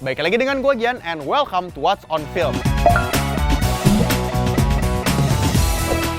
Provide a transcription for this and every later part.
Baik lagi dengan gue Gian, and welcome to What's on Film.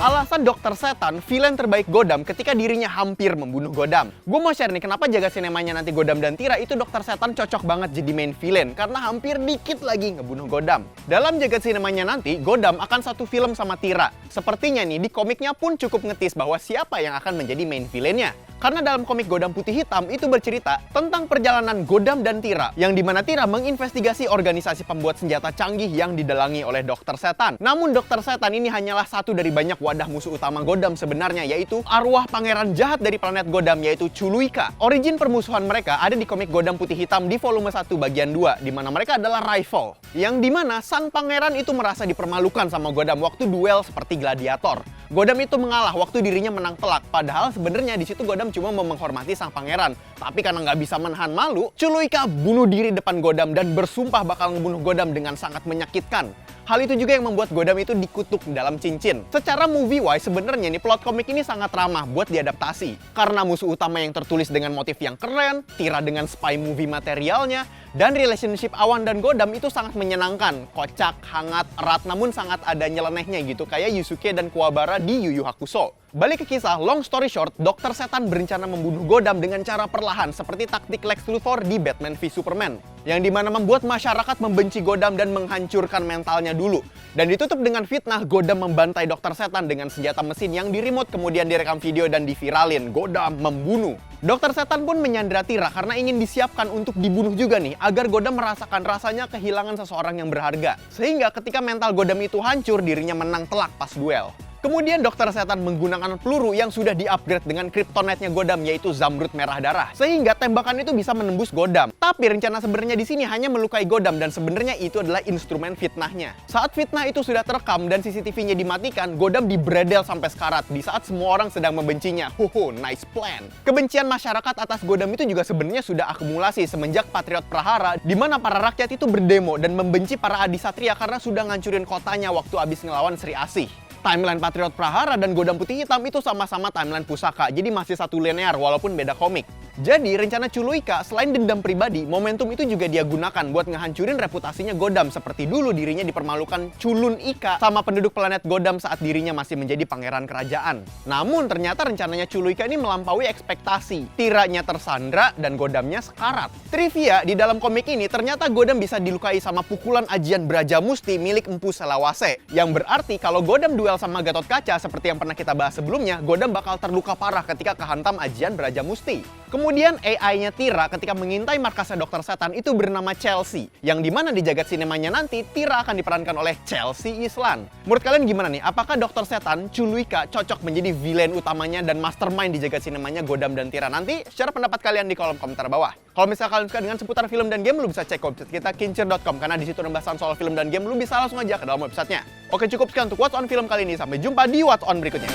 Alasan Dokter Setan, villain terbaik Gotham ketika dirinya hampir membunuh Gotham. Gue mau share nih kenapa jaga sinemanya nanti Gotham dan Tira itu Dokter Setan cocok banget jadi main villain karena hampir dikit lagi ngebunuh Gotham. Dalam jagat sinemanya nanti, Gotham akan satu film sama Tira. Sepertinya nih di komiknya pun cukup ngetis bahwa siapa yang akan menjadi main villainnya. Karena dalam komik Gotham Putih Hitam itu bercerita tentang perjalanan Gotham dan Tira, yang dimana Tira menginvestigasi organisasi pembuat senjata canggih yang didalangi oleh Dokter Setan. Namun Dokter Setan ini hanyalah satu dari banyak wadah musuh utama Gotham sebenarnya, yaitu arwah pangeran jahat dari planet Gotham, yaitu Chuluika. Origin permusuhan mereka ada di komik Gotham Putih Hitam di volume 1 bagian 2, di mana mereka adalah rival. Yang dimana sang pangeran itu merasa dipermalukan sama Gotham waktu duel seperti gladiator. Gotham itu mengalah waktu dirinya menang telak, padahal sebenarnya di situ Gotham cuma mau menghormati sang pangeran. Tapi karena nggak bisa menahan malu, Chuluika bunuh diri depan Gotham dan bersumpah bakal ngebunuh Gotham dengan sangat menyakitkan. Hal itu juga yang membuat Gotham itu dikutuk dalam cincin. Secara movie-wise, sebenarnya nih plot komik ini sangat ramah buat diadaptasi. Karena musuh utama yang tertulis dengan motif yang keren, Tira dengan spy movie materialnya, dan relationship Awan dan Gotham itu sangat menyenangkan. Kocak, hangat, erat, namun sangat ada nyelenehnya gitu, kayak Yusuke dan Kuwabara di Yu Yu Hakusho. Balik ke kisah, long story short, Dokter Setan berencana membunuh Gotham dengan cara perlahan seperti taktik Lex Luthor di Batman v Superman. Yang dimana membuat masyarakat membenci Gotham dan menghancurkan mentalnya dulu. Dan ditutup dengan fitnah Gotham membantai Dokter Setan dengan senjata mesin yang di-remote kemudian direkam video dan diviralin. Gotham membunuh. Dokter Setan pun menyandera Tira karena ingin disiapkan untuk dibunuh juga nih, agar Gotham merasakan rasanya kehilangan seseorang yang berharga. Sehingga ketika mental Gotham itu hancur, dirinya menang telak pas duel. Kemudian Dokter Setan menggunakan peluru yang sudah di-upgrade dengan kryptonite-nya Gotham, yaitu Zamrud Merah Darah. Sehingga tembakan itu bisa menembus Gotham. Tapi rencana sebenarnya di sini hanya melukai Gotham dan sebenarnya itu adalah instrumen fitnahnya. Saat fitnah itu sudah terekam dan CCTV-nya dimatikan, Gotham dibredel sampai sekarat di saat semua orang sedang membencinya. Hoho, nice plan. Kebencian masyarakat atas Gotham itu juga sebenarnya sudah akumulasi semenjak Patriot Prahara, di mana para rakyat itu berdemo dan membenci para Adisatria karena sudah ngancurin kotanya waktu abis ngelawan Sri Asih. Timeline Patriot Prahara dan Gotham Putih Hitam itu sama-sama timeline pusaka, jadi masih satu linear walaupun beda komik. Jadi rencana Chuluika selain dendam pribadi, momentum itu juga dia gunakan buat ngehancurin reputasinya Gotham seperti dulu dirinya dipermalukan Culun Ika sama penduduk planet Gotham saat dirinya masih menjadi pangeran kerajaan. Namun ternyata rencananya Chuluika ini melampaui ekspektasi. Tiranya tersandra dan Gothamnya sekarat. Trivia, di dalam komik ini ternyata Gotham bisa dilukai sama pukulan ajian Braja Musti milik Empu Selawase. Yang berarti kalau Gotham duel sama Gatot Kaca seperti yang pernah kita bahas sebelumnya, Gotham bakal terluka parah ketika kehantam ajian Braja Musti. Kemudian AI-nya Tira ketika mengintai markasnya Dokter Setan itu bernama Chelsea. Yang dimana di jagat sinemanya nanti, Tira akan diperankan oleh Chelsea Islan. Menurut kalian gimana nih? Apakah Dokter Setan, Chuluika cocok menjadi villain utamanya dan mastermind di jagat sinemanya Gotham dan Tira nanti? Share pendapat kalian di kolom komentar bawah. Kalau misalnya kalian suka dengan seputar film dan game, lu bisa cek website kita kincir.com karena di situ ada pembahasan soal film dan game, lu bisa langsung aja ke dalam websitenya. Oke, cukup sekian untuk What's on Film kali ini. Sampai jumpa di What's on berikutnya.